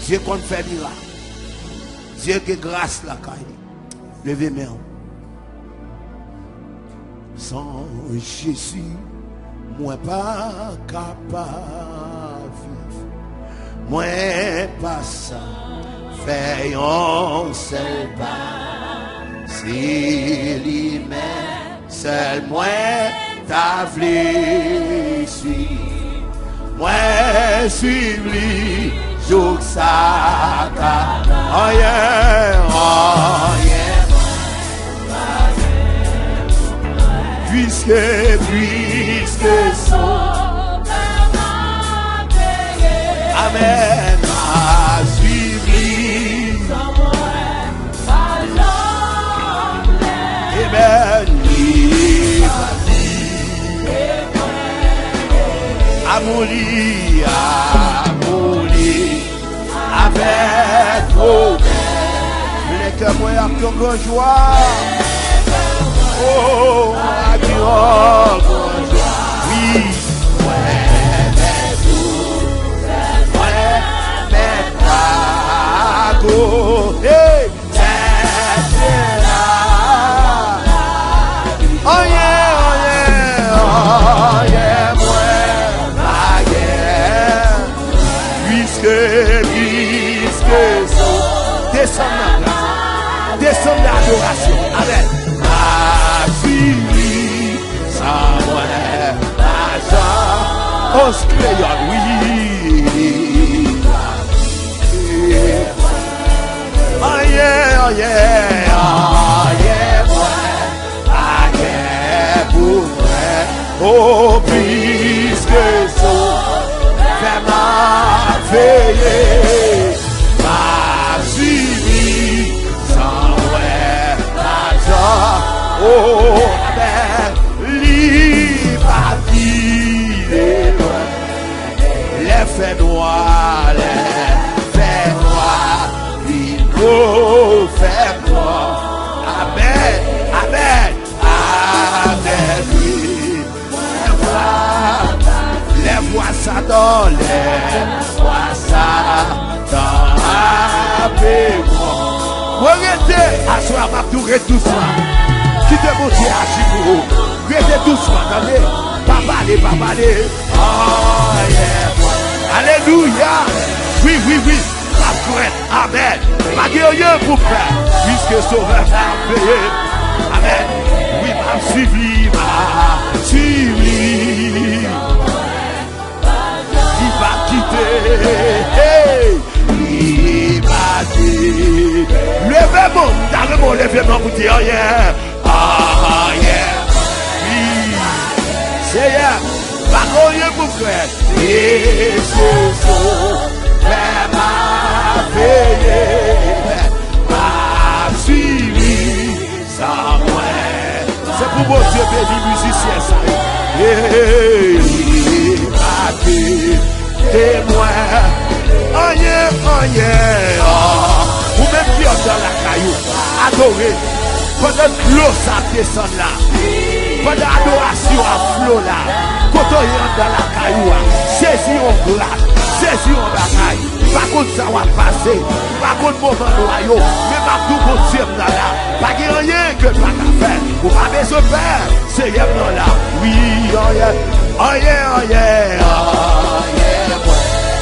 Dieu qu'on fait miracle. Dieu qui grâce la caille. Levez mes mains. Sans Jésus, moi pas capable vivre. Moi pas ça. Fais un seul pas. Si lui-même, seul moi t'a voulu suivre. Moi suis lui, joue ça. Oh yeah, oh yeah. Puisque Amen. Amouli, avec vos les témoins qui ont joie. Oh, qui ont joie. Oui, ouais, mais tout, ouais, mais pas go. Hey, c'est là. Oh yeah, oh yeah, oh yeah, moi, ma guerre. Puisque descend l'adoration. Amen. On se crée, oui. Oh yeah, oh yeah, oh yeah, pour vrai. Oh, puisque ça fait ma veille, ma suivi, sans ouais, ma joie. Oh, amen, les faits noirs, oh, faits noirs. Amen, amen, amen. Les voix ça dans les voix ça dans avec moi. Regardez, assoir ma tour et tout ça. Qui te monte à Chibou. Regardez tout ça, attendez. Pas balé. Oh yeah. Alléluia. Oui. Amen. Pas de rien pour faire. Puisque sauveur m'a payé. Amen. Oui, m'a suivi. Il va quitter. Hey. Il va quitter. Levez-moi, vous dire, oh yeah. Oh yeah. Seigneur, pas rien pour faire. Et ce jour, m'a payé, m'a suivi, sans moi. C'est pour mon Dieu béni musicien, ça. Et m'a payé, témoin. Oh yeah. Vous même qui êtes dans la caillou, adorez. Pendant que l'eau ça descend là. Pendant l'adoration à flot là, quand on est dans la caillou, saisis en glace, saisis en bagaille. Par contre, ça va passer. Par contre, moment noyau, mais ma tout continue là. Pas de rien que tu vas faire. Vous n'avez besoin de faire. C'est rien là. Oui, oh yeah.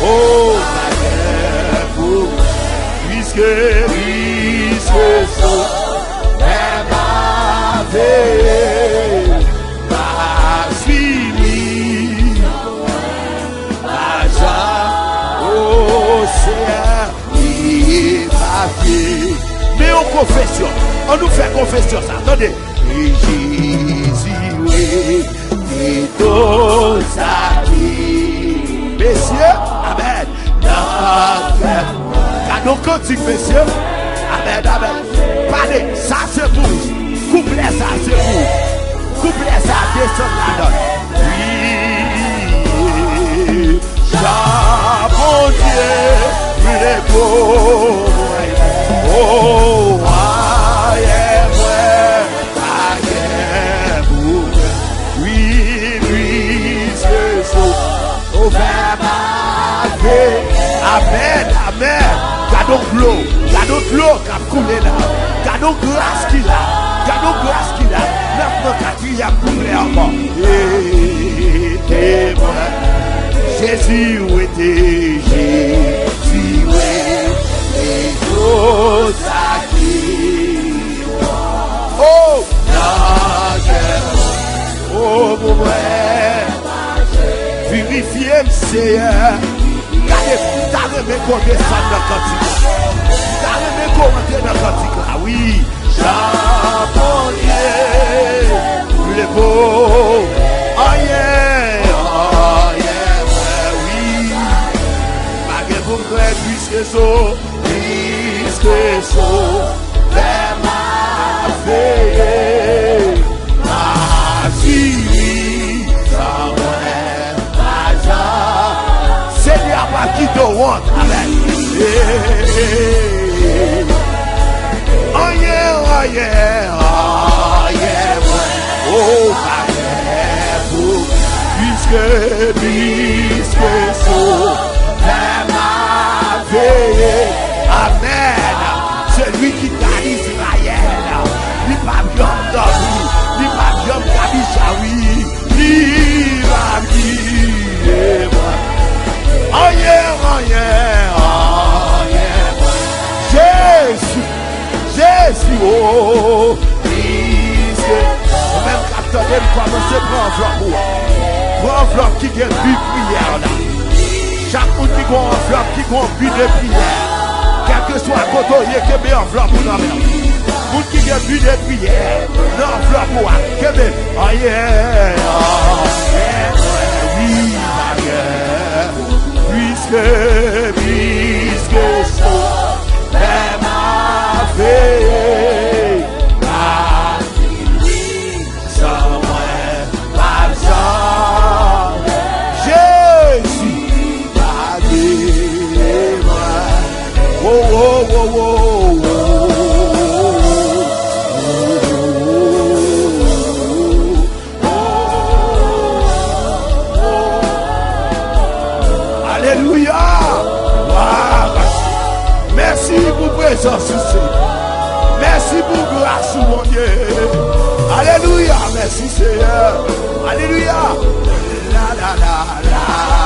Oh, ma guerre pour puisque ça, elle m'a fait. Mais on confession, on nous fait confession ça, attendez. Et Jésus, et tout ça qui, messieurs, amen. Cadeau quantique, messieurs, amen. Parlez, ça c'est vous, couplez ça c'est vous, couplez ça, descend la donne. Oui, mon Dieu, il est beau. Oh, I am where I am. Oui, c'est ça. Oh, amen. Gardons l'eau qui a coulé là. Gardons grâce qu'il a. Gardons grâce qu'il a. Notre quatrième coulé encore. Et moi, Jésus, où était Jésus, et tout ça qui. Oh, oh, mon frère, vérifiez, Seigneur. T'as remis qu'on descend dans le cantique. T'as remis qu'on rentre dans le cantique. Ah oui, charbonnier, le beau, oh yeah, oui. Malgré vos frères, puisque so, vers ma veille, ma vie, sans mon argent. Seigneur, pas qui te want, amen. Oh yeah, oh, puisque so, vers ma veille, amen. Celui qui t'a Israël, il va bien dormir, il va bien t'habiller, oui, il va bien. Oh yeah, Jésus, oh, même quand on aime commencer, prends enveloppe qui gagne plus prière là. Chaque monde qui a enveloppe, qui a but de prière, quel que soit côté, il y a que enveloppe pour nous. Monde qui a but de prière, l'enveloppe pour nous. Oh yeah, oui, puisque so, vers ma veille, sans moi, pas besoin, Jésus, pas de moi. Oh, oh, oh, oh, oh. Alléluia. Wow. Merci pour présence. Merci pour grâce, mon Dieu. Alléluia. Merci Seigneur. Alléluia. La la la la.